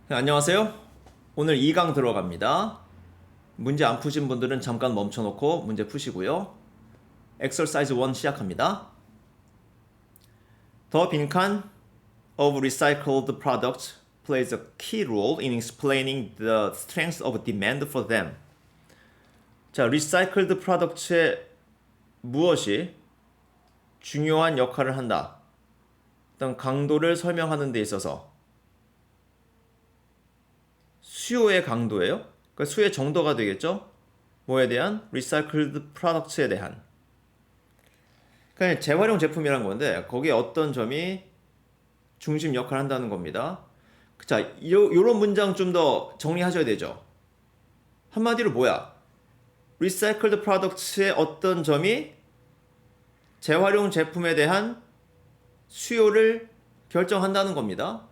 네, 안녕하세요. 오늘 2강 들어갑니다. 문제 안 푸신 분들은 잠깐 멈춰놓고 문제 푸시고요. Exercise 1 시작합니다. The 빈칸 of recycled products plays a key role in explaining the strength of demand for them. 자, recycled products의 무엇이 중요한 역할을 한다. 일단 강도를 설명하는 데 있어서 수요의 강도예요. 그러니까 수요의 정도가 되겠죠. 뭐에 대한? recycled products에 대한. 그러니까 재활용 제품이란 건데 거기에 어떤 점이 중심 역할을 한다는 겁니다. 자, 요런 문장 좀 더 정리하셔야 되죠. 한마디로 뭐야? recycled products의 어떤 점이 재활용 제품에 대한 수요를 결정한다는 겁니다.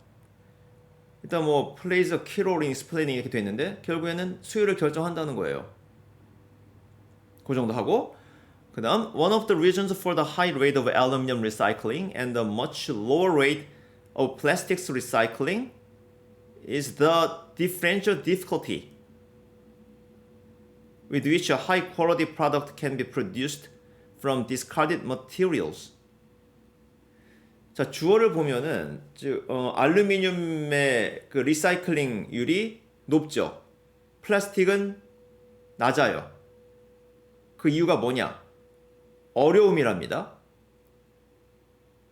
일단 뭐 plays a key role in explaining 이렇게 돼 있는데 결국에는 수요를 결정한다는 거예요. 그 정도 하고 그 다음 One of the reasons for the high rate of aluminum recycling and the much lower rate of plastics recycling is the differential difficulty with which a high quality product can be produced from discarded materials. 자, 주어를 보면은 알루미늄의 그 리사이클링률이 높죠. 플라스틱은 낮아요. 그 이유가 뭐냐? 어려움이랍니다.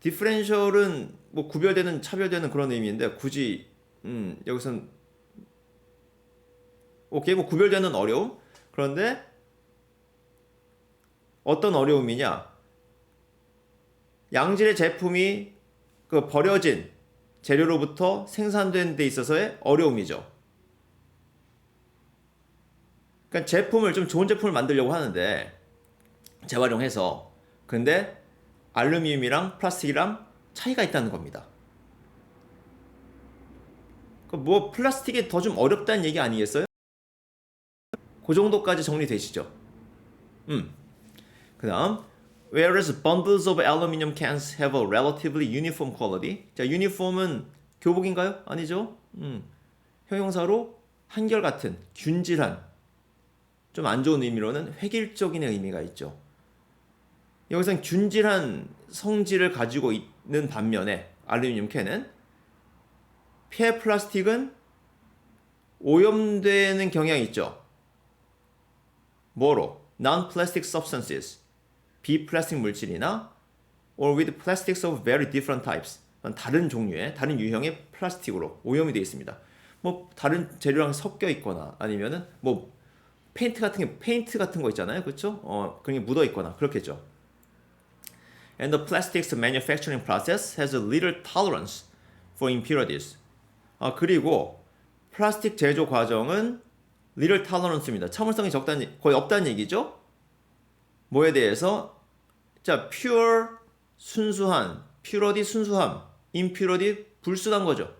디퍼런셜은 뭐 구별되는 차별되는 그런 의미인데 굳이 여기선 오케이 뭐 구별되는 어려움. 그런데 어떤 어려움이냐? 양질의 제품이 그 버려진 재료로부터 생산된 데 있어서의 어려움이죠. 그러니까 제품을 좀 좋은 제품을 만들려고 하는데 재활용해서 근데 알루미늄이랑 플라스틱이랑 차이가 있다는 겁니다. 뭐 플라스틱이 더 좀 어렵다는 얘기 아니겠어요? 그 정도까지 정리되시죠? 그 다음 Whereas bundles of aluminum cans have a relatively uniform quality. 자, uniform은 교복인가요? 아니죠? 형용사로 한결같은, 균질한, 좀 안 좋은 의미로는 획일적인 의미가 있죠. 여기서는 균질한 성질을 가지고 있는 반면에 알루미늄 캔은 폐 플라스틱은 오염되는 경향이 있죠. 뭐로? Non-plastic substances. 비플라스틱 물질이나 or with plastics of very different types. 다른 종류의, 다른 유형의 플라스틱으로 오염이 되어 있습니다. 뭐 다른 재료랑 섞여 있거나 아니면은 뭐 페인트 같은 거 있잖아요. 그렇죠? 그런 게 묻어 있거나 그렇겠죠. And the plastics manufacturing process has a little tolerance for impurities. 그리고 플라스틱 제조 과정은 little tolerance입니다. 참을성이 거의 없다는 얘기죠. 뭐에 대해서? 자, pure 순수한, purity 순수함, impurity 불순한 거죠.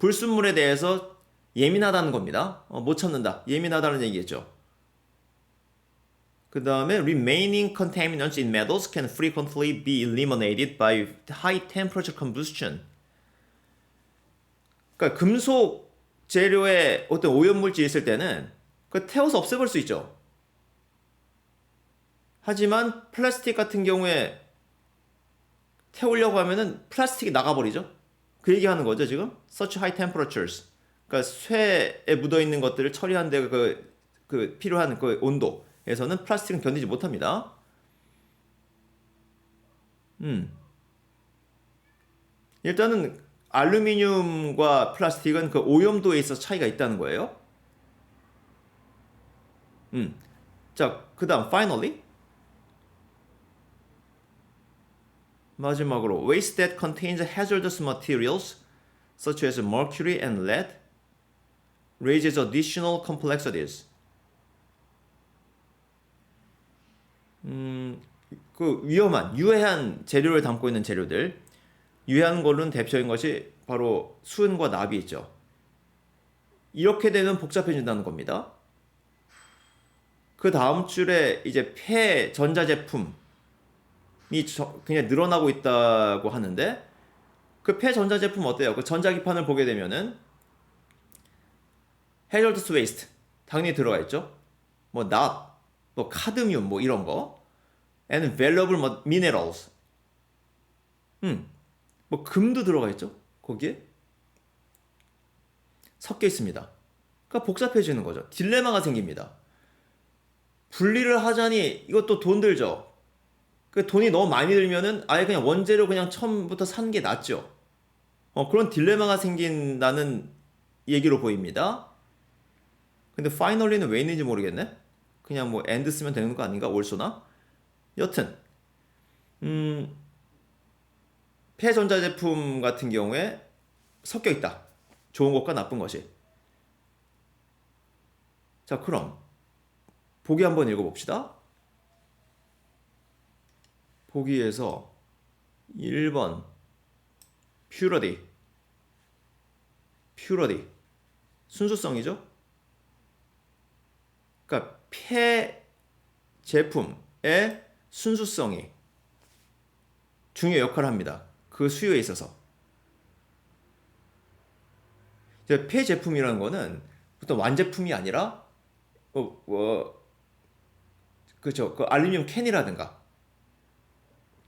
불순물에 대해서 예민하다는 겁니다. 못 참는다. 예민하다는 얘기겠죠. 그 다음에 remaining contaminants in metals can frequently be eliminated by high temperature combustion. 그러니까 금속 재료에 어떤 오염물질이 있을 때는 그 태워서 없애볼 수 있죠. 하지만 플라스틱 같은 경우에 태우려고 하면은 플라스틱이 나가버리죠. 그 얘기하는 거죠 지금. Such high temperatures. 그러니까 쇠에 묻어있는 것들을 처리하는데 그 필요한 그 온도에서는 플라스틱은 견디지 못합니다. 일단은 알루미늄과 플라스틱은 그 오염도에 있어서 차이가 있다는 거예요. 자, 그 다음 finally 마지막으로 waste that contains hazardous materials such as mercury and lead raises additional complexities. 그 위험한, 유해한 재료를 담고 있는 재료들, 유해한 걸로는 대표적인 것이 바로 수은과 납이 있죠. 이렇게 되면 복잡해진다는 겁니다. 그 다음 줄에 이제 폐 전자제품이 그냥 늘어나고 있다고 하는데 그 폐 전자제품 어때요? 그 전자기판을 보게 되면은 hazardous waste 당연히 들어가 있죠. 뭐 not, 뭐 카드뮴 뭐 이런 거, and valuable minerals. 뭐 금도 들어가 있죠. 거기에 섞여 있습니다. 그러니까 복잡해지는 거죠. 딜레마가 생깁니다. 분리를 하자니 이것도 돈 들죠. 그 돈이 너무 많이 들면은 아예 그냥 원재료 그냥 처음부터 사는 게 낫죠. 그런 딜레마가 생긴다는 얘기로 보입니다. 근데 finally는 왜 있는지 모르겠네. 그냥 뭐 and 쓰면 되는 거 아닌가? also나? 여튼 폐전자제품 같은 경우에 섞여 있다. 좋은 것과 나쁜 것이. 자, 그럼 보기 한번 읽어봅시다. 보기에서 1번 purity 순수성이죠. 그러니까 폐 제품의 순수성이 중요 역할을 합니다. 그 수요에 있어서. 폐 제품이라는 거는 보통 완제품이 아니라 그렇죠. 그 알루미늄 캔이라든가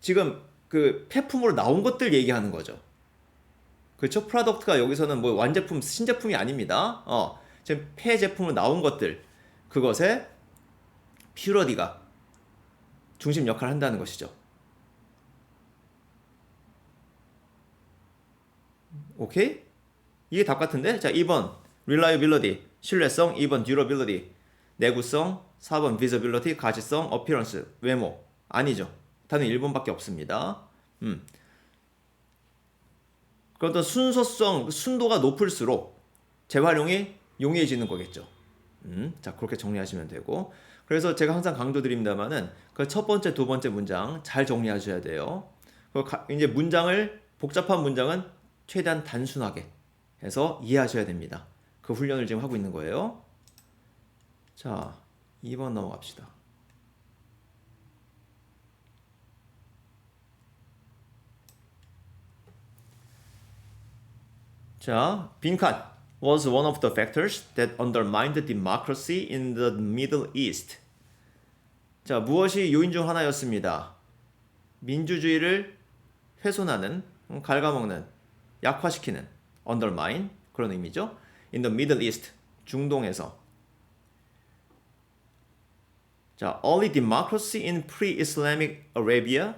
지금 그 폐품으로 나온 것들 얘기하는 거죠. 그렇죠? 프로덕트가 여기서는 뭐 완제품, 신제품이 아닙니다. 지금 폐 제품으로 나온 것들 그것에 퓨러디가 중심 역할을 한다는 것이죠. 오케이? 이게 답 같은데? 자, 2번 reliability 신뢰성, 2번 durability 내구성, 4번 visibility 가시성, appearance 외모. 아니죠. 단은 1번밖에 없습니다. 그런 순서성, 순도가 높을수록 재활용이 용이해지는 거겠죠. 자, 그렇게 정리하시면 되고. 그래서 제가 항상 강조드립니다만은 그 첫 번째, 두 번째 문장 잘 정리하셔야 돼요. 이제 복잡한 문장은 최대한 단순하게 해서 이해하셔야 됩니다. 그 훈련을 지금 하고 있는 거예요. 자, 2번 넘어갑시다. 자, 빈칸 was one of the factors that undermined democracy in the Middle East. 자, 무엇이 요인 중 하나였습니다. 민주주의를 훼손하는, 갉아먹는, 약화시키는 undermine 그런 의미죠. In the Middle East 중동에서. 자, early democracy in pre-Islamic Arabia,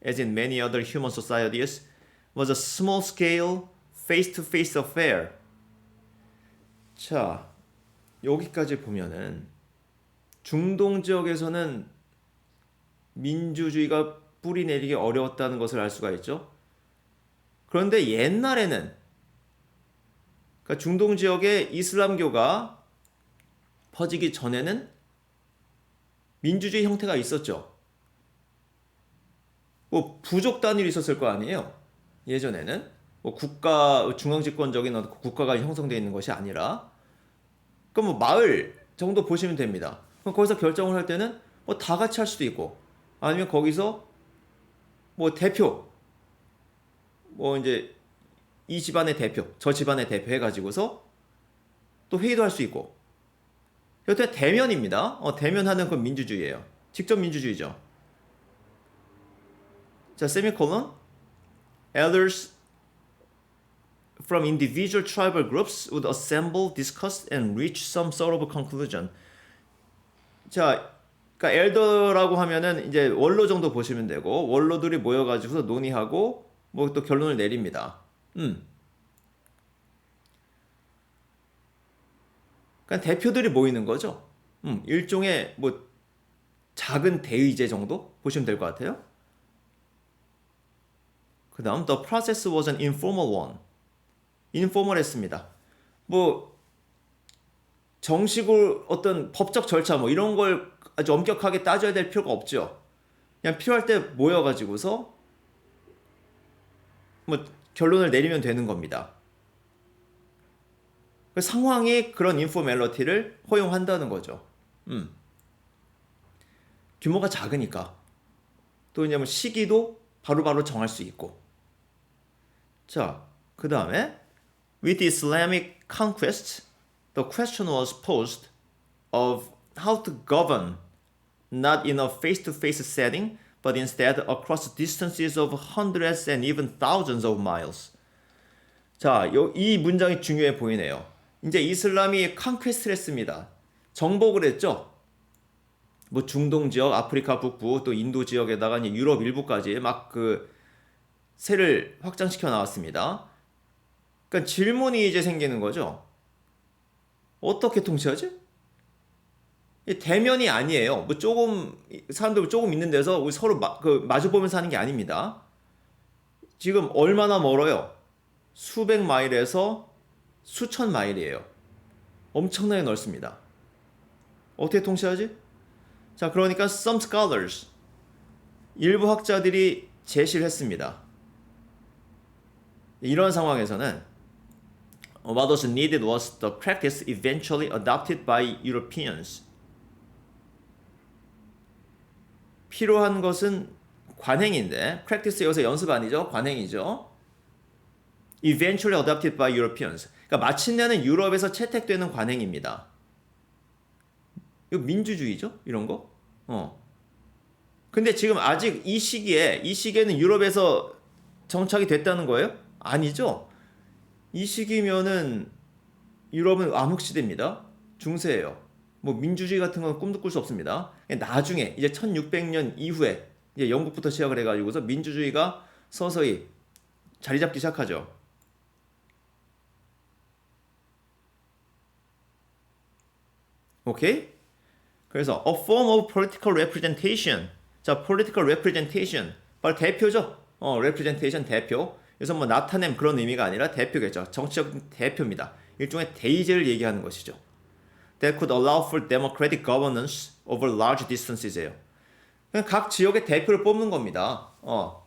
as in many other human societies, was a small-scale face-to-face affair. 자, 여기까지 보면은 중동 지역에서는 민주주의가 뿌리 내리기 어려웠다는 것을 알 수가 있죠. 그런데 옛날에는 그러니까 중동 지역에 이슬람교가 퍼지기 전에는 민주주의 형태가 있었죠. 뭐 부족 단위로 있었을 거 아니에요. 예전에는 뭐 국가 중앙집권적인 국가가 형성되어 있는 것이 아니라 그럼 뭐 마을 정도 보시면 됩니다. 그럼 거기서 결정을 할 때는 뭐 다 같이 할 수도 있고 아니면 거기서 뭐 대표 뭐 이제 이 집안의 대표, 저 집안의 대표 해가지고서 또 회의도 할 수 있고 여태 대면입니다. 대면하는 건 민주주의예요. 직접 민주주의죠. 자, 세미콜론 elders from individual tribal groups would assemble, discuss, and reach some sort of conclusion. 자, 그러니까 엘더라고 하면은 이제 원로 정도 보시면 되고 원로들이 모여가지고서 논의하고 뭐 또 결론을 내립니다. 그러니까 대표들이 모이는 거죠. 일종의 뭐 작은 대의제 정도 보시면 될 것 같아요. 그 다음 the process was an informal one. 인포멀했습니다. 뭐 정식으로 어떤 법적 절차 뭐 이런 걸 아주 엄격하게 따져야 될 필요가 없죠. 그냥 필요할 때 모여가지고서 뭐 결론을 내리면 되는 겁니다. 그 상황이 그런 인포멀리티를 허용한다는 거죠. 규모가 작으니까 또 이제 뭐 시기도 바로바로 정할 수 있고. 자, 그 다음에 with Islamic conquest, the question was posed of how to govern not in a face-to-face setting, but instead across distances of hundreds and even thousands of miles. 자, 이 문장이 중요해 보이네요. 이제 이슬람이 컨퀘스트를 했습니다. 정복을 했죠. 뭐 중동 지역, 아프리카 북부, 또 인도 지역에다가 이제 유럽 일부까지 막 그 세를 확장시켜 나왔습니다. 그러니까 질문이 이제 생기는 거죠. 어떻게 통치하지? 대면이 아니에요. 뭐 조금 사람들 조금 있는 데서 우리 서로 마주 보면서 하는 게 아닙니다. 지금 얼마나 멀어요? 수백 마일에서 수천 마일이에요. 엄청나게 넓습니다. 어떻게 통치하지? 자, 그러니까 some scholars, 일부 학자들이 제시를 했습니다. 이런 상황에서는 what was needed was the practice eventually adopted by Europeans. 필요한 것은 관행인데, practice 여기서 연습 아니죠? 관행이죠. Eventually adopted by Europeans. 그러니까 마침내는 유럽에서 채택되는 관행입니다. 이거 민주주의죠? 이런 거? 근데 지금 아직 이 시기에는 유럽에서 정착이 됐다는 거예요? 아니죠? 이 시기면은 유럽은 암흑시대입니다. 중세예요. 뭐 민주주의 같은 건 꿈도 꿀 수 없습니다. 나중에 이제 1600년 이후에 이제 영국부터 시작을 해가지고서 민주주의가 서서히 자리 잡기 시작하죠. 오케이? 그래서 a form of political representation. 자, political representation. 바로 대표죠. representation 대표. 그래서 뭐 나타냄 그런 의미가 아니라 대표겠죠. 정치적 대표입니다. 일종의 대의제를 얘기하는 것이죠. That could allow for democratic governance over large distances예요. 그냥 각 지역의 대표를 뽑는 겁니다.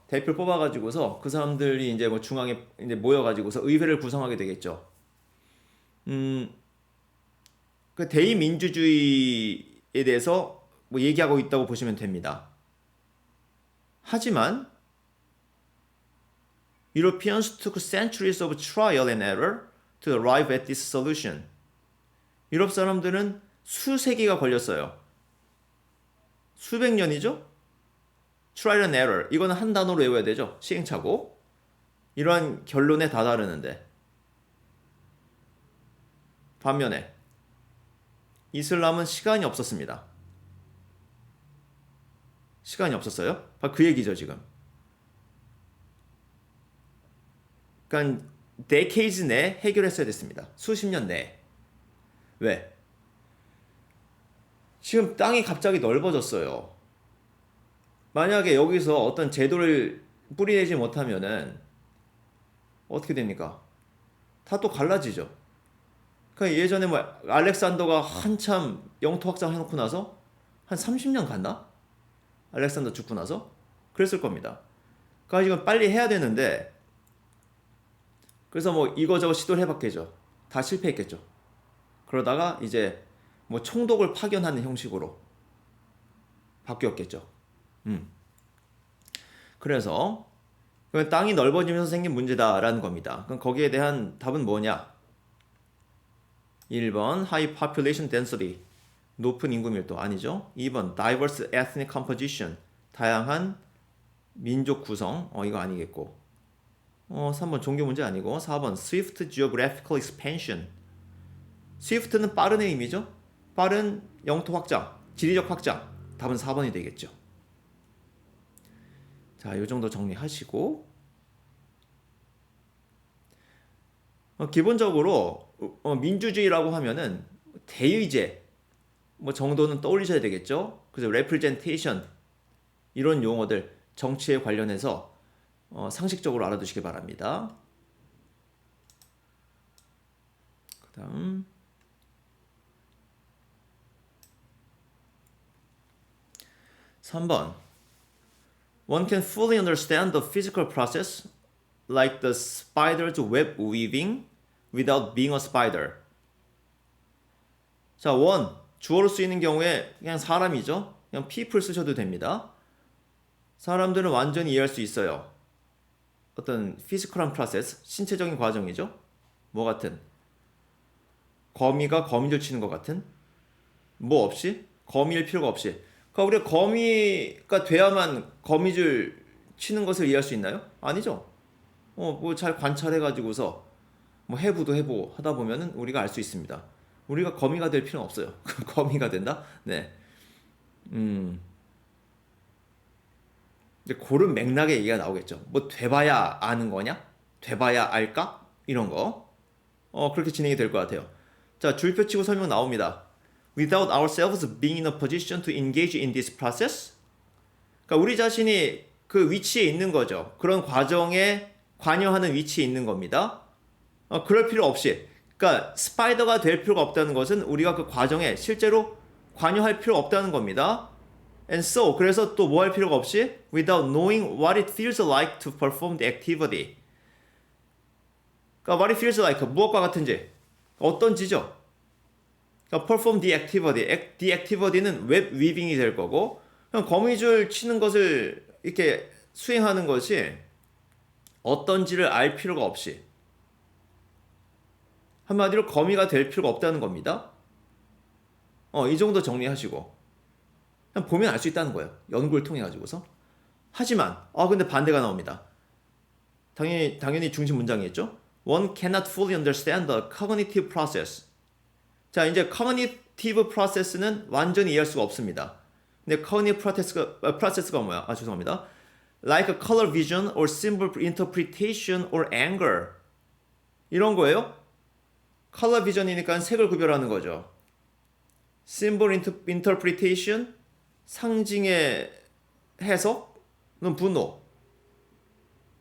대표를 뽑아가지고서 그 사람들이 이제 뭐 중앙에 이제 모여가지고서 의회를 구성하게 되겠죠. 그 대의민주주의에 대해서 뭐 얘기하고 있다고 보시면 됩니다. 하지만 Europeans took centuries of trial and error to arrive at this solution. 유럽 사람들은 수세기가 걸렸어요. 수백 년이죠? Trial and error. 이거는 한 단어로 외워야 되죠. 시행착오. 이러한 결론에 다다르는데. 반면에 이슬람은 시간이 없었습니다. 시간이 없었어요? 바로 그 얘기죠, 지금. 그러니까 decades 내에 해결했어야 됐습니다. 수십 년 내에. 왜? 지금 땅이 갑자기 넓어졌어요. 만약에 여기서 어떤 제도를 뿌리내지 못하면은 어떻게 됩니까? 다 또 갈라지죠. 그러니까 예전에 뭐 알렉산더가 한참 영토 확장 해놓고 나서 한 30년 갔나? 알렉산더 죽고 나서? 그랬을 겁니다. 그러니까 지금 빨리 해야 되는데 그래서 뭐 이거저거 시도를 해봤겠죠. 다 실패했겠죠. 그러다가 이제 뭐 총독을 파견하는 형식으로 바뀌었겠죠. 그래서 땅이 넓어지면서 생긴 문제다라는 겁니다. 그럼 거기에 대한 답은 뭐냐? 1번 High Population Density, 높은 인구 밀도 아니죠. 2번 Diverse Ethnic Composition, 다양한 민족 구성, 이거 아니겠고. 3번 종교 문제 아니고. 4번 Swift Geographical Expansion. Swift는 빠른 의미죠. 빠른 영토 확장, 지리적 확장. 답은 4번이 되겠죠. 자, 이 정도 정리하시고 기본적으로 민주주의라고 하면은 대의제 뭐 정도는 떠올리셔야 되겠죠. 그래서 representation 이런 용어들 정치에 관련해서 상식적으로 알아두시기 바랍니다. 그다음 3번 One can fully understand the physical process like the spider's web weaving without being a spider. 자, one 주어로 쓰이는 경우에 그냥 사람이죠. 그냥 people 쓰셔도 됩니다. 사람들은 완전히 이해할 수 있어요. 어떤 피지컬한 프로세스, 신체적인 과정이죠. 뭐 같은 거미가 거미줄 치는 것 같은 뭐 없이 거미일 필요가 없이. 그러니까 우리가 거미가 돼야만 거미줄 치는 것을 이해할 수 있나요? 아니죠. 뭐 잘 관찰해가지고서 뭐 해부도 해보고 하다 보면은 우리가 알 수 있습니다. 우리가 거미가 될 필요는 없어요. 거미가 된다? 네. 이제 그런 맥락의 얘기가 나오겠죠. 뭐 돼봐야 아는 거냐? 돼봐야 알까? 이런 거. 그렇게 진행이 될 것 같아요. 자, 줄표 치고 설명 나옵니다. Without ourselves being in a position to engage in this process. 그러니까 우리 자신이 그 위치에 있는 거죠. 그런 과정에 관여하는 위치에 있는 겁니다. 그럴 필요 없이. 그러니까 스파이더가 될 필요가 없다는 것은 우리가 그 과정에 실제로 관여할 필요 없다는 겁니다. And so, 그래서 또 뭐 할 필요가 없이 without knowing what it feels like to perform the activity. 그러니까 what it feels like, 무엇과 같은지, 어떤지죠. 그러니까 perform the activity. The activity는 웹 위빙이 될 거고, 그냥 거미줄 치는 것을 이렇게 수행하는 것이 어떤지를 알 필요가 없이, 한마디로 거미가 될 필요가 없다는 겁니다. 이 정도 정리하시고 그냥 보면 알 수 있다는 거예요. 연구를 통해 가지고서. 하지만 근데 반대가 나옵니다. 당연히 중심 문장이겠죠. One cannot fully understand the cognitive process. 자, 이제 cognitive process는 완전히 이해할 수가 없습니다. 근데 cognitive process가 뭐야? 죄송합니다. Like a color vision or symbol interpretation or anger. 이런 거예요. color vision이니까 색을 구별하는 거죠. symbol interpretation, 상징의 해석은 분노.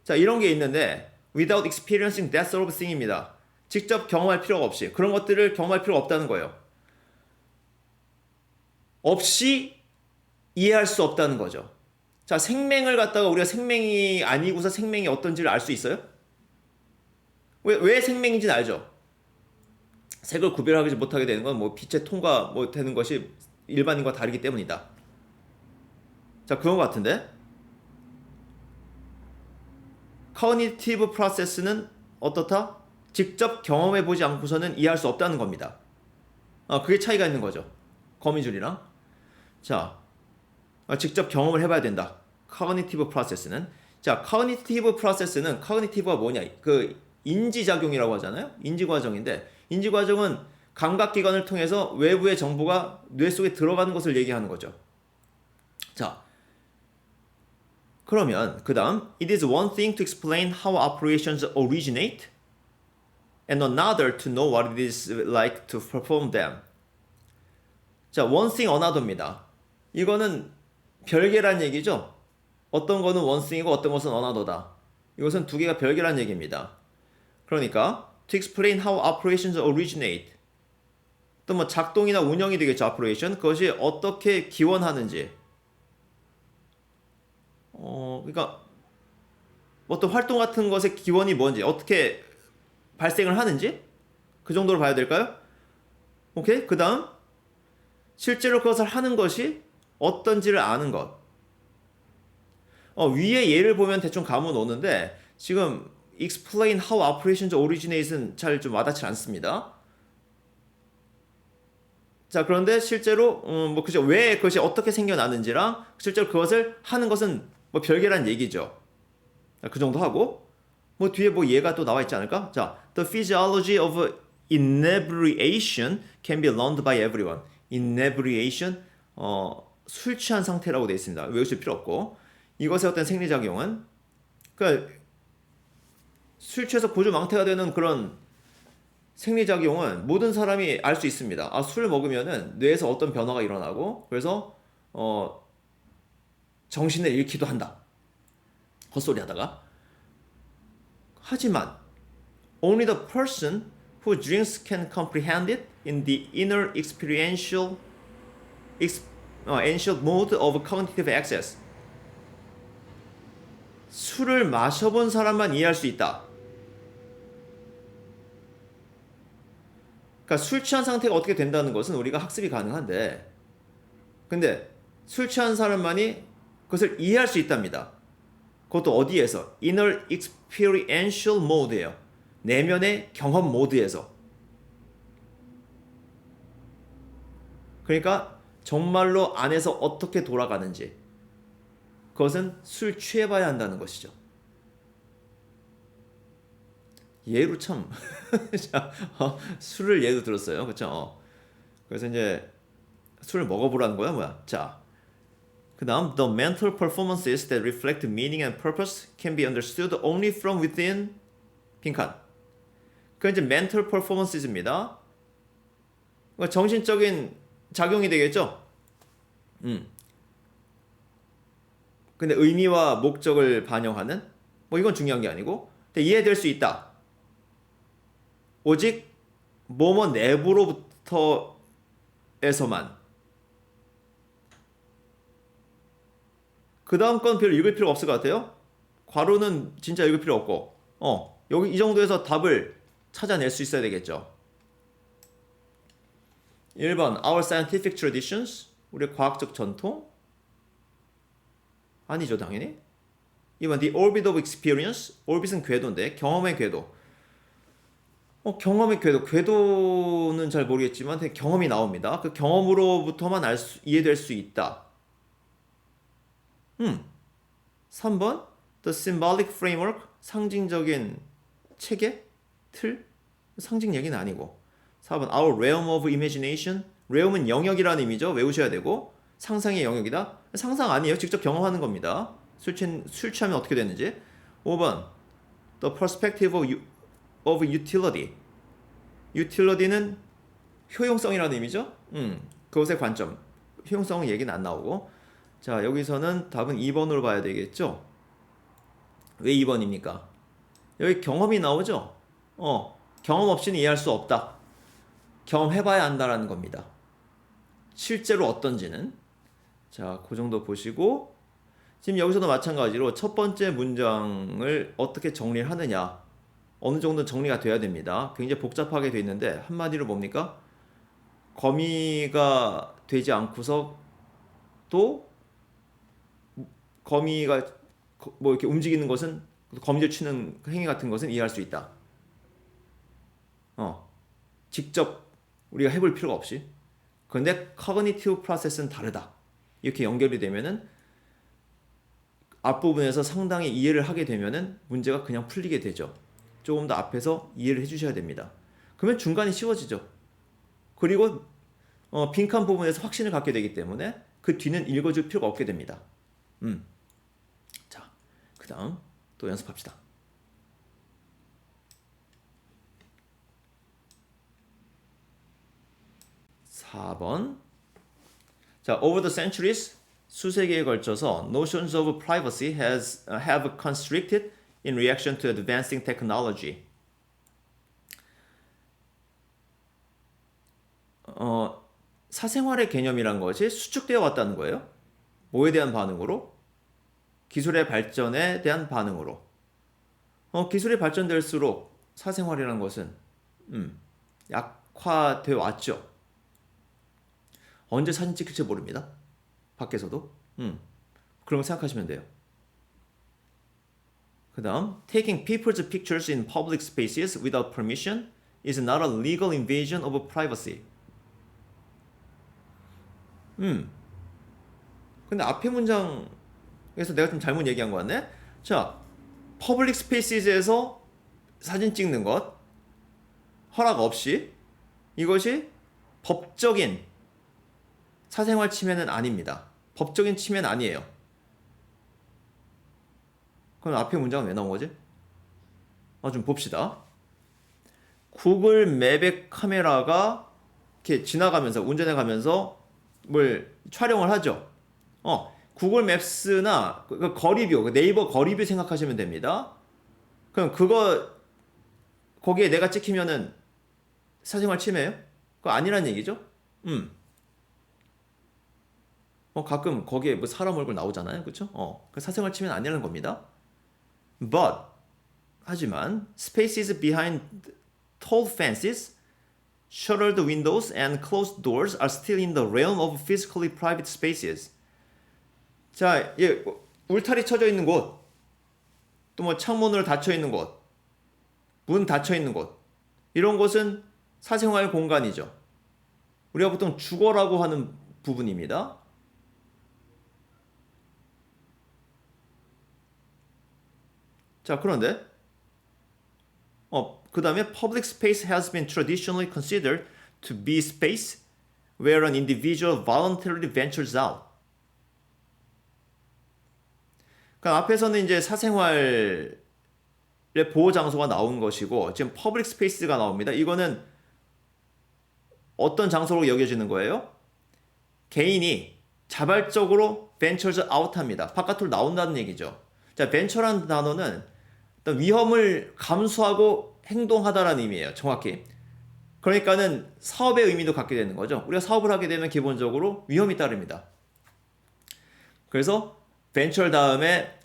자, 이런 게 있는데 without experiencing that sort of thing입니다. 직접 경험할 필요가 없이, 그런 것들을 경험할 필요가 없다는 거예요. 없이 이해할 수 없다는 거죠. 자, 생명을 갖다가 우리가 생명이 아니고서 생명이 어떤지를 알 수 있어요? 왜 생명인지는 알죠. 색을 구별하지 못하게 되는 건 뭐 빛의 통과 뭐 되는 것이 일반인과 다르기 때문이다. 자, 그런 것 같은데 cognitive process는 어떻다? 직접 경험해보지 않고서는 이해할 수 없다는 겁니다. 그게 차이가 있는 거죠. 거미줄이랑. 자, 직접 경험을 해봐야 된다. cognitive process는. 자, cognitive process는 cognitive가 뭐냐? 그 인지작용이라고 하잖아요. 인지과정인데 인지과정은 감각기관을 통해서 외부의 정보가 뇌 속에 들어가는 것을 얘기하는 거죠. 자, 그러면 그 다음 It is one thing to explain how operations originate and another to know what it is like to perform them. 자, one thing another입니다. 이거는 별개란 얘기죠. 어떤 거는 one thing이고 어떤 것은 another다. 이것은 두 개가 별개란 얘기입니다. 그러니까 to explain how operations originate, 또 뭐 작동이나 운영이 되겠죠. operation. 그것이 어떻게 기원하는지, 그러니까 어떤 활동 같은 것의 기원이 뭔지, 어떻게 발생을 하는지, 그 정도로 봐야 될까요? 오케이? 그 다음 실제로 그것을 하는 것이 어떤지를 아는 것. 위에 예를 보면 대충 감은 오는데 지금 explain how operations originate는 잘 좀 와닿지 않습니다. 자, 그런데 실제로 그죠? 왜 그것이 어떻게 생겨나는지랑 실제로 그것을 하는 것은 뭐 별개란 얘기죠. 그 정도 하고 뭐 뒤에 뭐 예가 또 나와 있지 않을까? 자, the physiology of inebriation can be learned by everyone. inebriation, 술 취한 상태라고 되어 있습니다. 외우실 필요 없고 이것의 어떤 생리작용은 그러니까 술 취해서 고주망태가 되는 그런 생리작용은 모든 사람이 알 수 있습니다. 술을 먹으면은 뇌에서 어떤 변화가 일어나고 그래서 정신을 잃기도 한다. 헛소리 하다가. 하지만 only the person who drinks can comprehend it in the inner experiential mode of cognitive access. 술을 마셔본 사람만 이해할 수 있다. 그러니까 술 취한 상태가 어떻게 된다는 것은 우리가 학습이 가능한데 근데 술 취한 사람만이 그것을 이해할 수 있답니다. 그것도 어디에서? inner experiential mode예요. 내면의 경험 모드에서. 그러니까 정말로 안에서 어떻게 돌아가는지 그것은 술 취해봐야 한다는 것이죠. 예로 참 자, 술을 예로 들었어요. 그렇죠? 그래서 이제 술을 먹어보라는 거야, 뭐야? 자, 그다음 the mental performances that reflect meaning and purpose can be understood only from within 빈칸. 그 이제 mental performances입니다. 그러니까 정신적인 작용이 되겠죠. 근데 의미와 목적을 반영하는 뭐 이건 중요한 게 아니고 근데 이해될 수 있다. 오직 뭐뭐 내부로부터에서만. 그 다음 건 별로 읽을 필요가 없을 것 같아요. 괄호는 진짜 읽을 필요 없고 여기 이 정도에서 답을 찾아낼 수 있어야 되겠죠. 1번 Our scientific traditions 우리의 과학적 전통 아니죠 당연히. 2번 The orbit of experience orbit은 궤도인데 경험의 궤도. 경험의 궤도는 잘 모르겠지만 경험이 나옵니다. 그 경험으로부터만 이해될 수 있다. 3번 The symbolic framework 상징적인 체계? 틀? 상징 얘기는 아니고 4번 Our realm of imagination realm은 영역이라는 의미죠. 외우셔야 되고 상상의 영역이다. 상상 아니에요. 직접 경험하는 겁니다. 술 취하면 어떻게 되는지. 5번 The perspective of utility utility는 효용성이라는 의미죠. 그것의 관점. 효용성은 얘기는 안 나오고. 자, 여기서는 답은 2번으로 봐야 되겠죠? 왜 2번입니까? 여기 경험이 나오죠? 경험 없이는 이해할 수 없다. 경험해봐야 한다라는 겁니다. 실제로 어떤지는. 자, 그 정도 보시고 지금 여기서도 마찬가지로 첫 번째 문장을 어떻게 정리를 하느냐. 어느 정도 정리가 돼야 됩니다. 굉장히 복잡하게 돼 있는데 한마디로 뭡니까? 거미가 되지 않고서 또 거미가 뭐 이렇게 움직이는 것은 거미줄 치는 행위 같은 것은 이해할 수 있다. 직접 우리가 해볼 필요가 없이. 그런데 cognitive process는 다르다. 이렇게 연결이 되면은 앞부분에서 상당히 이해를 하게 되면은 문제가 그냥 풀리게 되죠. 조금 더 앞에서 이해를 해주셔야 됩니다. 그러면 중간이 쉬워지죠. 그리고 빈칸 부분에서 확신을 갖게 되기 때문에 그 뒤는 읽어줄 필요가 없게 됩니다. 자, 그 다음 또 연습합시다. 4번. 자, over the centuries, 수세기에 걸쳐서 notions of privacy have constricted in reaction to advancing technology. 사생활의 개념이란 것이 수축되어 왔다는 거예요. 뭐에 대한 반응으로? 기술의 발전에 대한 반응으로. 기술이 발전될수록 사생활이라는 것은 약화되어 왔죠. 언제 사진 찍힐지 모릅니다. 밖에서도. 그런 거 생각하시면 돼요. 그 다음 Taking people's pictures in public spaces without permission is not a legal invasion of privacy. 근데 앞에 문장에서 내가 좀 잘못 얘기한 거 같네? 자, 퍼블릭 스페이스에서 사진 찍는 것 허락 없이 이것이 법적인 사생활 침해는 아닙니다. 법적인 침해는 아니에요. 그럼 앞에 문장은 왜 나온 거지? 좀 봅시다. 구글 맵의 카메라가 이렇게 지나가면서 운전해 가면서 뭘 촬영을 하죠. 구글 맵스나 거리뷰, 네이버 거리뷰 생각하시면 됩니다. 그럼 거기에 내가 찍히면은 사생활 침해예요? 그거 아니란 얘기죠? 가끔 거기에 뭐 사람 얼굴 나오잖아요. 그쵸? 그 사생활 침해는 아니라는 겁니다. But, 하지만, spaces behind tall fences, shuttered windows, and closed doors are still in the realm of physically private spaces. 자, 울타리 쳐져 있는 곳, 또 뭐 창문으로 닫혀 있는 곳, 문 닫혀 있는 곳, 이런 곳은 사생활 공간이죠. 우리가 보통 주거라고 하는 부분입니다. 자, 그런데 그 다음에 public space has been traditionally considered to be space where an individual voluntarily ventures out. 그러니까 앞에서는 이제 사생활의 보호 장소가 나온 것이고 지금 public space가 나옵니다. 이거는 어떤 장소로 여겨지는 거예요? 개인이 자발적으로 ventures out 합니다. 바깥으로 나온다는 얘기죠. 자, venture라는 단어는 어떤 위험을 감수하고 행동하다라는 의미예요. 정확히. 그러니까는 사업의 의미도 갖게 되는 거죠. 우리가 사업을 하게 되면 기본적으로 위험이 따릅니다. 그래서 venture 다음에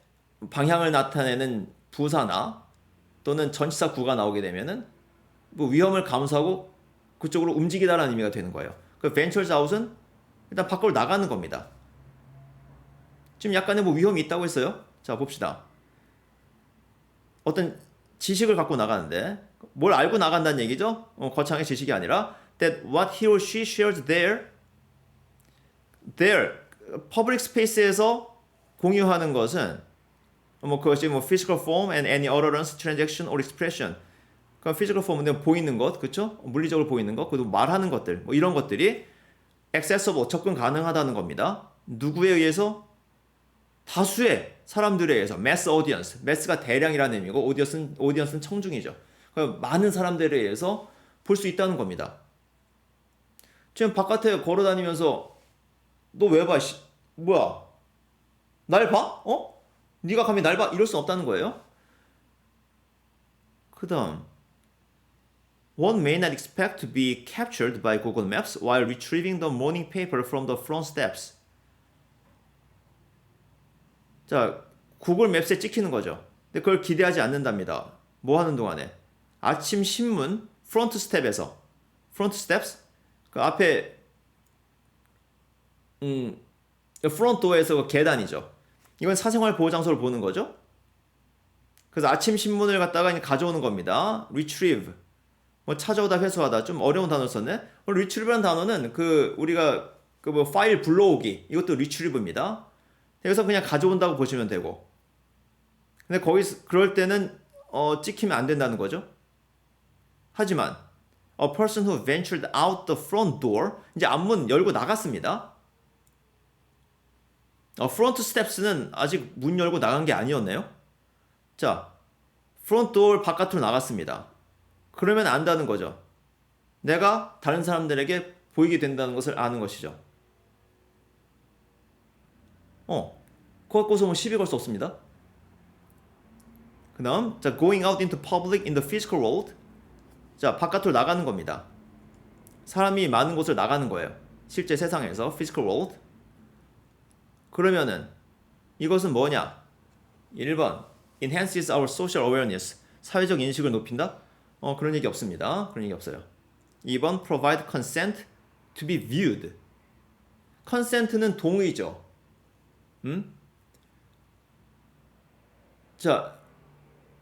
방향을 나타내는 부사나 또는 전치사 구가 나오게 되면은 뭐 위험을 감수하고 그쪽으로 움직이다라는 의미가 되는 거예요. 그 ventures out은 일단 밖으로 나가는 겁니다. 지금 약간의 뭐 위험이 있다고 했어요. 자, 봅시다. 어떤 지식을 갖고 나가는데 뭘 알고 나간다는 얘기죠? 거창의 지식이 아니라 that what he or she shares there public space에서 공유하는 것은 뭐 그것이 뭐 physical form and any utterance, transaction or expression. 그러니까 physical form은 보이는 것, 그렇죠? 물리적으로 보이는 것, 그리고 말하는 것들, 뭐 이런 것들이 accessible, 접근 가능하다는 겁니다. 누구에 의해서? 다수의 사람들에 의해서 mass audience, mass가 대량이라는 의미고 audience는 청중이죠. 많은 사람들에 의해서 볼 수 있다는 겁니다. 지금 바깥에 걸어다니면서 너 왜 봐? 뭐야? 날 봐? 네가 감히 날 봐? 이럴 수 없다는 거예요. 그 다음 One may not expect to be captured by Google Maps while retrieving the morning paper from the front steps. 자, 구글 맵스에 찍히는 거죠. 근데 그걸 기대하지 않는답니다. 뭐 하는 동안에? 아침 신문 프론트 스텝에서 프론트 스텝스? 그 앞에 프론트 도어에서 그 계단이죠. 이건 사생활 보호 장소를 보는 거죠. 그래서 아침 신문을 갖다가 가져오는 겁니다. retrieve. 뭐 찾아오다 회수하다 좀 어려운 단어 썼네. retrieve라는 단어는 그 우리가 그 뭐 파일 불러오기 이것도 retrieve입니다. 여기서 그냥 가져온다고 보시면 되고. 근데 거기서 그럴 때는 찍히면 안 된다는 거죠. 하지만 a person who ventured out the front door 이제 앞문 열고 나갔습니다. front steps는 아직 문 열고 나간 게 아니었네요. 자, front door 바깥으로 나갔습니다. 그러면 안다는 거죠. 내가 다른 사람들에게 보이게 된다는 것을 아는 것이죠. 그거 갖고서 뭐 시비 걸 수 없습니다. 그 다음, 자, going out into public in the physical world. 자, 바깥으로 나가는 겁니다. 사람이 많은 곳을 나가는 거예요. 실제 세상에서, physical world. 그러면은, 이것은 뭐냐? 1번, enhances our social awareness. 사회적 인식을 높인다? 그런 얘기 없습니다. 그런 얘기 없어요. 2번, provide consent to be viewed. consent는 동의죠. 자,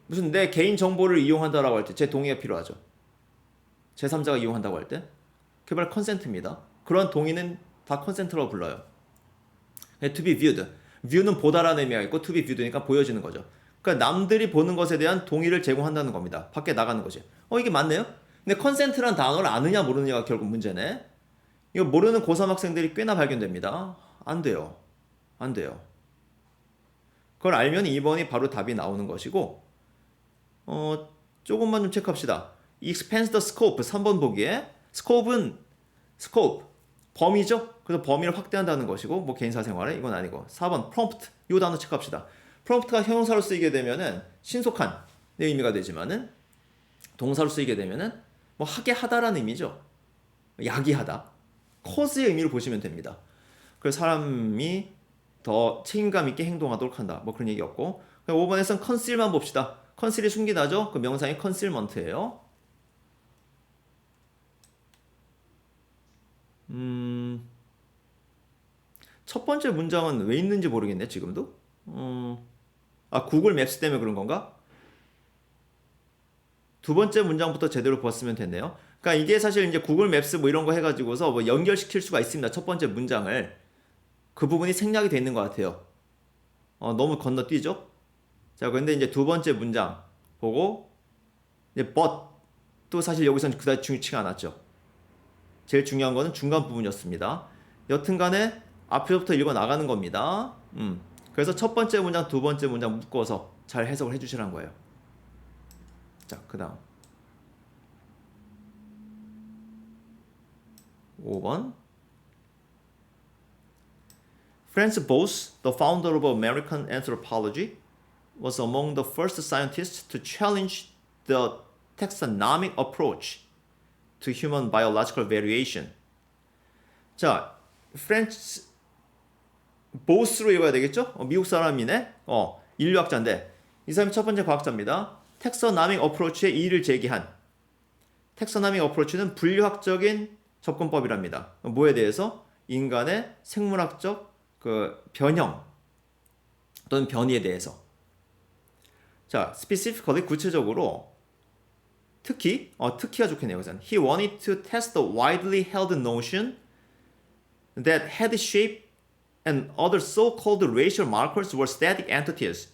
무슨 내 개인 정보를 이용한다라고 할 때 제 동의가 필요하죠. 제3자가 이용한다고 할 때 그게 바로 컨센트입니다. 그런 동의는 다 컨센트라고 불러요. to be viewed. view는 보다라는 의미가 있고 to be viewed니까 보여지는 거죠. 그러니까 남들이 보는 것에 대한 동의를 제공한다는 겁니다. 밖에 나가는 거지. 이게 맞네요? 근데 컨센트라는 단어를 아느냐 모르느냐가 결국 문제네. 이거 모르는 고3 학생들이 꽤나 발견됩니다. 안 돼요. 안 돼요. 그걸 알면 2번이 바로 답이 나오는 것이고 조금만 좀 체크합시다. expands the scope 3번 보기에 scope은 scope 범위죠. 그래서 범위를 확대한다는 것이고 뭐 개인사 생활에 이건 아니고 4번 prompt 이 단어 체크합시다. prompt가 형용사로 쓰이게 되면은 신속한 내 의미가 되지만은 동사로 쓰이게 되면은 뭐 하게 하다라는 의미죠. 야기하다. cause의 의미를 보시면 됩니다. 그래서 사람이 더 책임감 있게 행동하도록 한다. 뭐 그런 얘기였고 5번에서는 conceal만 봅시다. conceal이 숨기다죠. 그 명사인 concealment예요. 첫 번째 문장은 왜 있는지 모르겠네 지금도. 구글 맵스 때문에 그런 건가? 두 번째 문장부터 제대로 보았으면 됐네요. 그러니까 이게 사실 이제 구글 맵스 뭐 이런 거 해가지고서 뭐 연결시킬 수가 있습니다. 첫 번째 문장을. 그 부분이 생략이 돼 있는 것 같아요. 너무 건너뛰죠? 자, 근데 이제 두 번째 문장 보고, 이제 but도 사실 여기서는 그다지 중요치가 않았죠. 제일 중요한 거는 중간 부분이었습니다. 여튼간에 앞에서부터 읽어 나가는 겁니다. 그래서 첫 번째 문장, 두 번째 문장 묶어서 잘 해석을 해주시라는 거예요. 자, 그 다음 5번. Franz Boas, the founder of American anthropology, was among the first scientists to challenge the taxonomic approach to human biological variation. 자, 프렌치 보스로 읽어야 되겠죠? 미국 사람이네. 인류학자인데 이 사람이 첫 번째 과학자입니다. 텍서나믹 어프로치의 이의를 제기한. 텍서나믹 어프로치는 분류학적인 접근법이랍니다. 뭐에 대해서? 인간의 생물학적 그 변형 또는 변이에 대해서. 자, specifically 구체적으로 특히가 좋겠네요. 여기서는 He wanted to test the widely held notion that head shape and other so-called racial markers were static entities.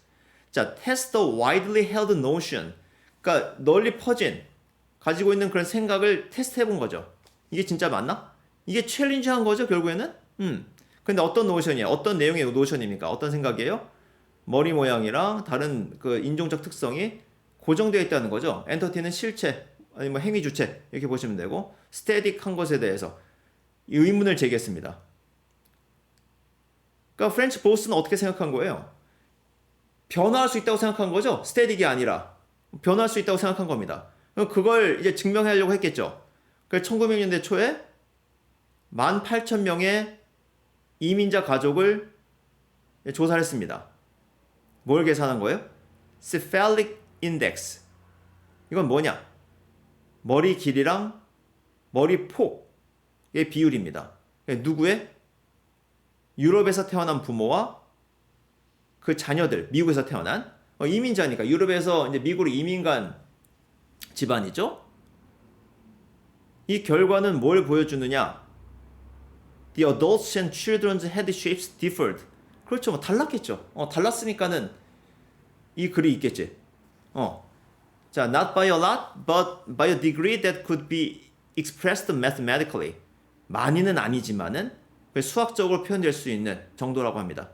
자, test the widely held notion. 그러니까 널리 퍼진 가지고 있는 그런 생각을 테스트해 본 거죠. 이게 진짜 맞나? 이게 챌린지한 거죠, 결국에는? 근데 어떤 노션이에요? 어떤 내용의 노션입니까? 어떤 생각이에요? 머리 모양이랑 다른 그 인종적 특성이 고정되어 있다는 거죠. 엔터티는 실체, 아니면 뭐 행위 주체 이렇게 보시면 되고, 스태틱한 것에 대해서 의문을 제기했습니다. 그러니까 프렌치 보스는 어떻게 생각한 거예요? 변화할 수 있다고 생각한 거죠. 스태틱이 아니라 변화할 수 있다고 생각한 겁니다. 그걸 이제 증명하려고 했겠죠. 그래서 1900년대 초에 18,000명의 이민자 가족을 조사를 했습니다. 뭘 계산한 거예요? Cephalic Index. 이건 뭐냐? 머리 길이랑 머리 폭의 비율입니다. 누구의? 유럽에서 태어난 부모와 그 자녀들, 미국에서 태어난 이민자니까 유럽에서 이제 미국으로 이민 간 집안이죠. 이 결과는 뭘 보여주느냐? The adults and children's head shapes differed. 그렇죠, 뭐 달랐겠죠. 달랐으니까는 이 글이 있겠지. 자, not by a lot, but by a degree that could be expressed mathematically. 많이는 아니지만은 수학적으로 표현될 수 있는 정도라고 합니다.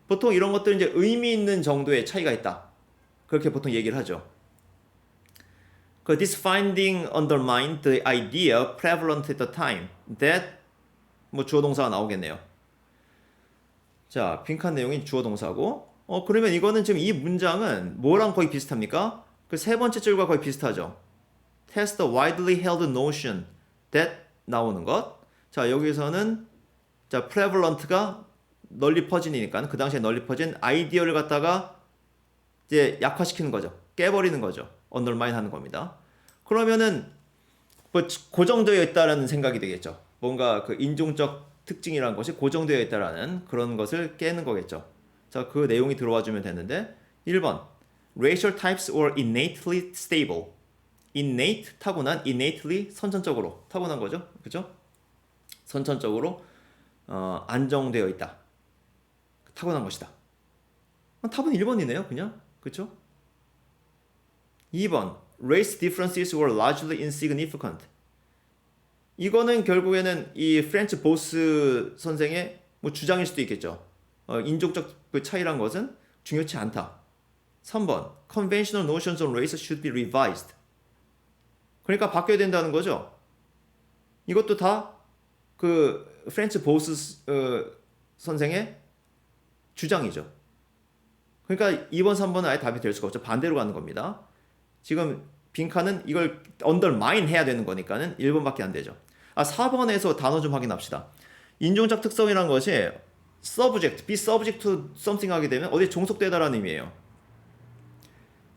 보통 이런 것들은 이제 의미 있는 정도의 차이가 있다. 그렇게 보통 얘기를 하죠. This finding undermined the idea prevalent at the time that 뭐 주어 동사가 나오겠네요. 자, 빈칸 내용이 주어 동사고, 그러면 이거는 지금 이 문장은 뭐랑 거의 비슷합니까? 그 세 번째 줄과 거의 비슷하죠. Test the widely held notion that 나오는 것. 자, 여기서는 자, prevalent가 널리 퍼진이니까 그 당시에 널리 퍼진 아이디어를 갖다가 이제 약화시키는 거죠. 깨버리는 거죠. undermine 하는 겁니다. 그러면은 뭐 고정되어 있다라는 생각이 되겠죠. 뭔가 그 인종적 특징이라는 것이 고정되어 있다라는 그런 것을 깨는 거겠죠. 자, 그 내용이 들어와 주면 되는데 1번 Racial types were innately stable. innate, 타고난, innately, 선천적으로 타고난 거죠. 그죠? 선천적으로 안정되어 있다. 타고난 것이다. 답은 1번이네요. 그냥. 그쵸? 2번 Race differences were largely insignificant. 이거는 결국에는 이 프렌치 보스 선생의 뭐 주장일 수도 있겠죠. 인종적 그 차이란 것은 중요치 않다. 3번 Conventional notions on race should be revised. 그러니까 바뀌어야 된다는 거죠. 이것도 다 그 프렌치 보스 선생의 주장이죠. 그러니까 2번, 3번은 아예 답이 될 수가 없죠. 반대로 가는 겁니다. 지금 빈칸은 이걸 undermine 해야 되는 거니까는 1번밖에 안 되죠. 4번에서 단어 좀 확인합시다. 인종적 특성이라는 것이 subject, be subject to something 하게 되면 어디에 종속되다라는 의미예요.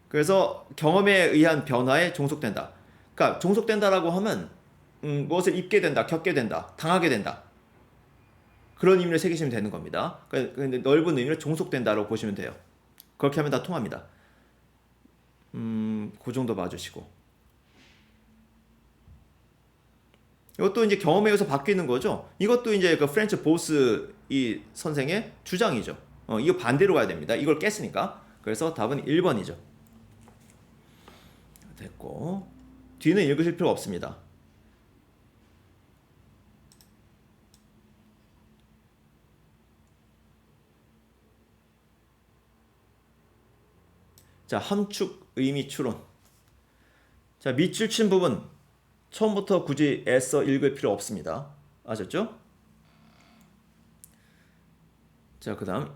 그래서 경험에 의한 변화에 종속된다. 그러니까 종속된다라고 하면 무엇을 입게 된다, 겪게 된다, 당하게 된다. 그런 의미를 새기시면 되는 겁니다. 근데 넓은 의미를 종속된다라고 보시면 돼요. 그렇게 하면 다 통합니다. 그 정도 봐주시고. 이것도 이제 경험에 의해서 바뀌는 거죠. 이것도 이제 그 프렌치 보스 이 선생의 주장이죠. 이거 반대로 가야 됩니다. 이걸 깼으니까. 그래서 답은 1번이죠. 됐고. 뒤는 읽으실 필요 없습니다. 자, 함축 의미 추론. 자, 밑줄 친 부분 처음부터 굳이 애써 읽을 필요 없습니다. 아셨죠? 자, 그다음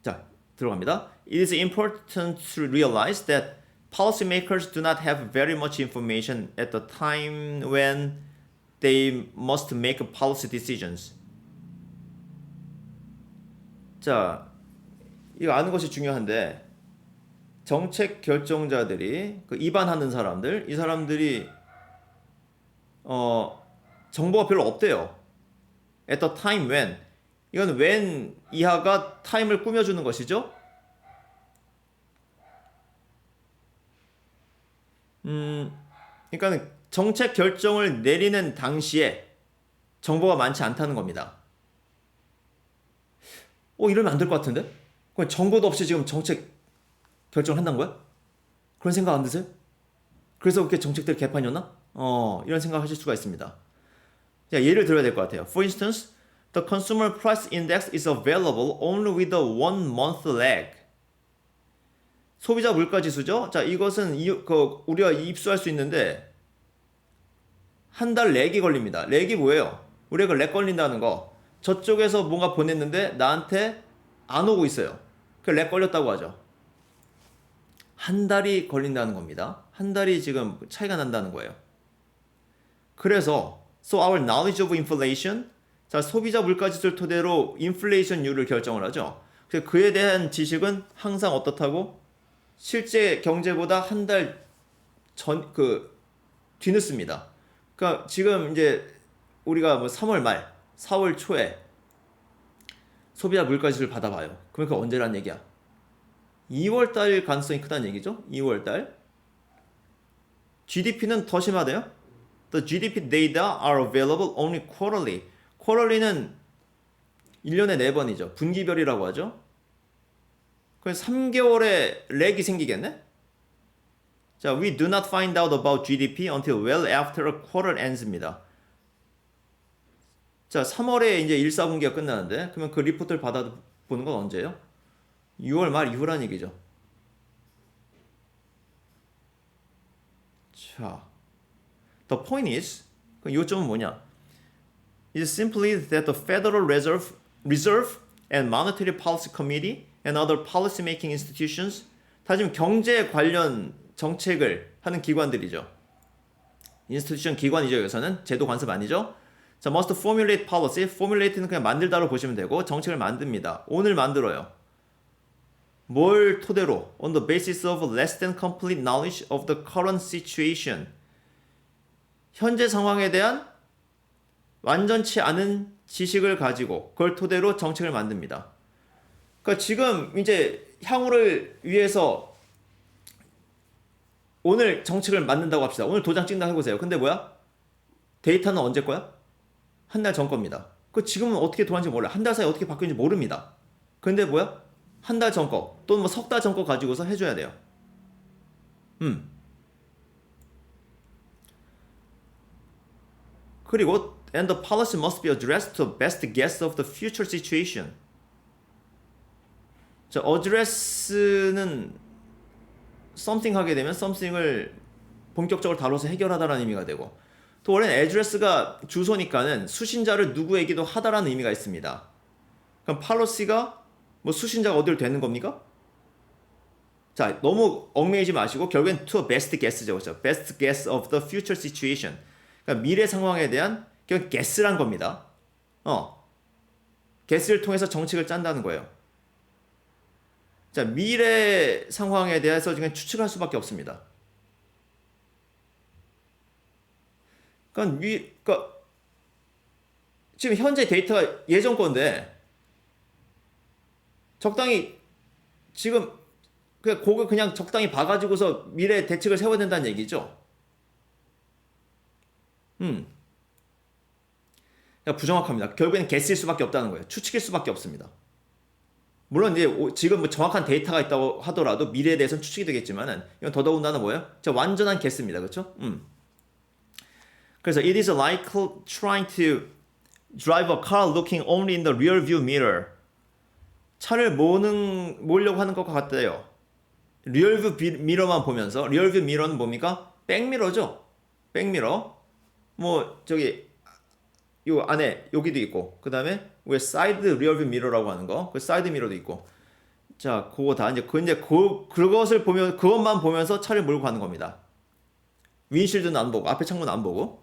자, 들어갑니다. It is important to realize that policymakers do not have very much information at the time when they must make policy decisions. 자, 이거 아는 것이 중요한데 정책 결정자들이 그 입안하는 사람들, 이 사람들이 정보가 별로 없대요. At the time when. 이건 when 이하가 time을 꾸며주는 것이죠. 그러니까 정책 결정을 내리는 당시에 정보가 많지 않다는 겁니다. 이러면 안 될 것 같은데? 그럼 정보도 없이 지금 정책 결정을 한다는 거야? 그런 생각 안 드세요? 그래서 그렇게 정책들 개판이었나? 이런 생각 하실 수가 있습니다. 자, 예를 들어야 될 것 같아요. For instance, the consumer price index is available only with a 1-month lag. 소비자 물가 지수죠? 자, 이것은 우리가 입수할 수 있는데 한 달 렉이 걸립니다. 렉이 뭐예요? 우리가 렉 걸린다는 거. 저쪽에서 뭔가 보냈는데 나한테 안 오고 있어요. 그 렉 걸렸다고 하죠. 한 달이 걸린다는 겁니다. 한 달이 지금 차이가 난다는 거예요. 그래서 So our knowledge of inflation, 자, 소비자 물가지수를 토대로 인플레이션율을 결정을 하죠. 그에 대한 지식은 항상 어떻다고? 실제 경제보다 한 달 뒤늦습니다. 그러니까 지금 이제 우리가 뭐 3월 말, 4월 초에 소비자 물가지수를 받아봐요. 그러니까 언제란 얘기야? 2월 달 가능성이 크다는 얘기죠. 2월 달. GDP는 더 심하대요. The GDP data are available only quarterly. quarterly는 1년에 4번이죠. 분기별이라고 하죠. 그래서 3개월에 렉이 생기겠네? 자, we do not find out about GDP until well after a quarter ends입니다. 자, 3월에 이제 1, 4분기가 끝나는데, 그러면 그 리포트를 받아보는 건 언제예요? 6월 말 이후란 얘기죠. 자, the point is, 그 요점은 뭐냐? It is simply that the Federal Reserve and Monetary Policy Committee and other policy-making institutions 다 지금 경제 관련 정책을 하는 기관들이죠. 인스티튜션 기관이죠. 여기서는 제도 관습 아니죠. 자, must formulate policy. formulate는 그냥 만들다로 보시면 되고 정책을 만듭니다. 오늘 만들어요. 뭘 토대로? On the basis of less than complete knowledge of the current situation. 현재 상황에 대한 완전치 않은 지식을 가지고 그걸 토대로 정책을 만듭니다. 그러니까 지금 이제 향후를 위해서 오늘 정책을 만든다고 합시다. 오늘 도장 찍는다고 해보세요. 근데 뭐야? 데이터는 언제 거야? 한 달 전 겁니다. 그 지금은 어떻게 돌아가는지 몰라. 한 달 사이에 어떻게 바뀌는지 모릅니다. 근데 뭐야? 한 달 전 거 또는 뭐 석 달 전 거 가지고서 해줘야 돼요. 그리고 and the policy must be addressed to the best guess of the future situation. 자, address는 something 하게 되면 something을 본격적으로 다뤄서 해결하다라는 의미가 되고 또 원래는 address가 주소니까는 수신자를 누구에게도 하다라는 의미가 있습니다. 그럼 policy가 뭐 수신자가 어디로 되는 겁니까? 자, 너무 얽매이지 마시고 결국엔 to a best guess죠. 그렇죠? best guess of the future situation. 그러니까 미래 상황에 대한 그냥 guess란 겁니다. guess를 통해서 정책을 짠다는 거예요. 자, 미래 상황에 대해서 그냥 추측할 수밖에 없습니다. 그러니까 지금 현재 데이터가 예전 건데 적당히 지금 그걸 그냥 적당히 봐가지고서 미래 대책을 세워야 된다는 얘기죠. 그러니까 부정확합니다. 결국에는 guess일 수밖에 없다는 거예요. 추측일 수밖에 없습니다. 물론 이제 지금 뭐 정확한 데이터가 있다고 하더라도 미래에 대해서는 추측이 되겠지만은 이건 더더군다나 뭐예요? 진짜 완전한 guess입니다. 그렇죠? 그래서 it is like trying to drive a car looking only in the rear view mirror. 차를 모으려고 하는 것과 같대요. 리얼뷰 미러만 보면서 리얼뷰 미러는 뭡니까? 백미러죠. 백미러. 뭐 저기 요 안에 여기도 있고 그 다음에 왜 사이드 리얼뷰 미러라고 하는 거, 그 사이드 미러도 있고. 자, 그거 다 이제 그것을 보면 그것만 보면서 차를 몰고 가는 겁니다. 윈실드는 안 보고 앞에 창문 안 보고.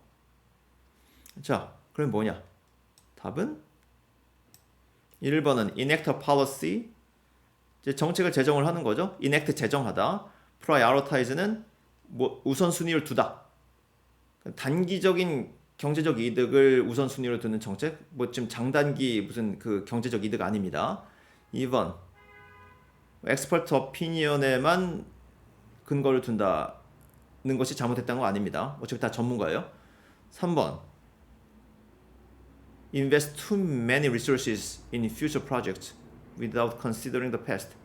자, 그럼 뭐냐? 답은 1번은 enact a policy. 이제 정책을 제정을 하는 거죠. enact 제정하다. prioritize는 뭐 우선순위를 두다. 단기적인 경제적 이득을 우선순위로 두는 정책. 뭐 지금 장단기 무슨 그 경제적 이득 아닙니다. 2번 expert opinion에만 근거를 둔다는 것이 잘못했다는 거 아닙니다. 어차피 다 전문가예요. 3번 invest too many resources in future projects without considering the past.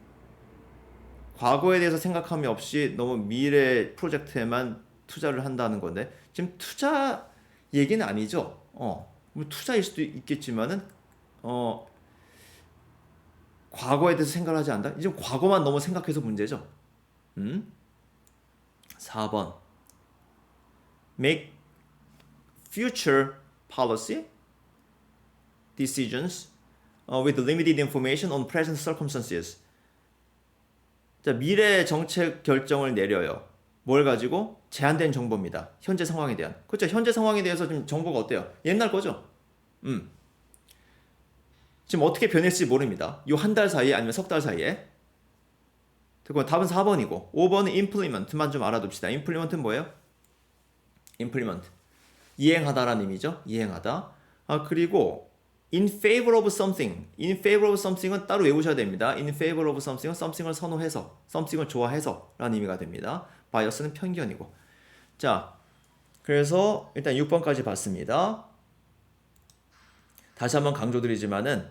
과거에 대해서 생각함이 없이 너무 미래 프로젝트에만 투자를 한다는 건데 지금 투자 얘기는 아니죠. 뭐 투자일 수도 있겠지만은 과거에 대해서 생각을 하지 않는다. 이제 과거만 너무 생각해서 문제죠. 4번 make future policy decisions with limited information on present circumstances. 자, 미래 정책 결정을 내려요. 뭘 가지고? 제한된 정보입니다. 현재 상황에 대한. 그렇죠. 현재 상황에 대해서 좀 정보가 어때요? 옛날 거죠. 지금 어떻게 변했을지 모릅니다. 요 한 달 사이에 아니면 석 달 사이에. 그리고 답은 4번이고 5번은 implement만 좀 알아둡시다. implement는 뭐예요? implement. 이행하다라는 의미죠. 이행하다. 그리고 in favor of something. in favor of something은 따로 외우셔야 됩니다. in favor of something은 something을 선호해서, something을 좋아해서 라는 의미가 됩니다. bias는 편견이고. 자, 그래서 일단 6번까지 봤습니다. 다시 한번 강조드리지만은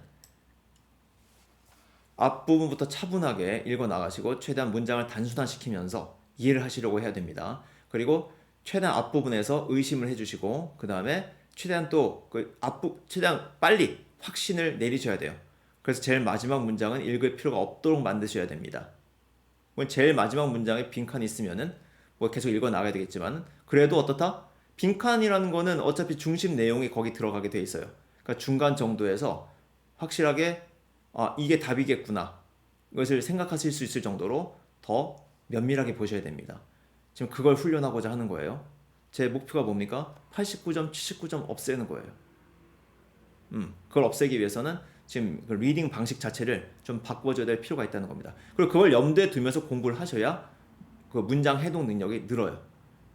앞부분부터 차분하게 읽어 나가시고 최대한 문장을 단순화시키면서 이해를 하시려고 해야 됩니다. 그리고 최대한 앞부분에서 의심을 해주시고 그 다음에 최대한 또 최대한 빨리 확신을 내리셔야 돼요. 그래서 제일 마지막 문장은 읽을 필요가 없도록 만드셔야 됩니다. 제일 마지막 문장에 빈칸이 있으면은 뭐 계속 읽어 나가야 되겠지만 그래도 어떻다? 빈칸이라는 거는 어차피 중심 내용이 거기 들어가게 돼 있어요. 그러니까 중간 정도에서 확실하게 이게 답이겠구나 이것을 생각하실 수 있을 정도로 더 면밀하게 보셔야 됩니다. 지금 그걸 훈련하고자 하는 거예요. 제 목표가 뭡니까? 89점, 79점 없애는 거예요. 그걸 없애기 위해서는 지금 그 리딩 방식 자체를 좀 바꿔줘야 될 필요가 있다는 겁니다. 그리고 그걸 염두에 두면서 공부를 하셔야 그 문장 해독 능력이 늘어요.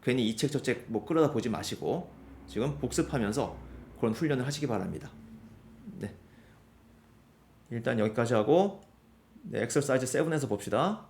괜히 이 책 저 책 뭐 끌어다 보지 마시고 지금 복습하면서 그런 훈련을 하시기 바랍니다. 네. 일단 여기까지 하고 엑서사이즈 7에서 봅시다.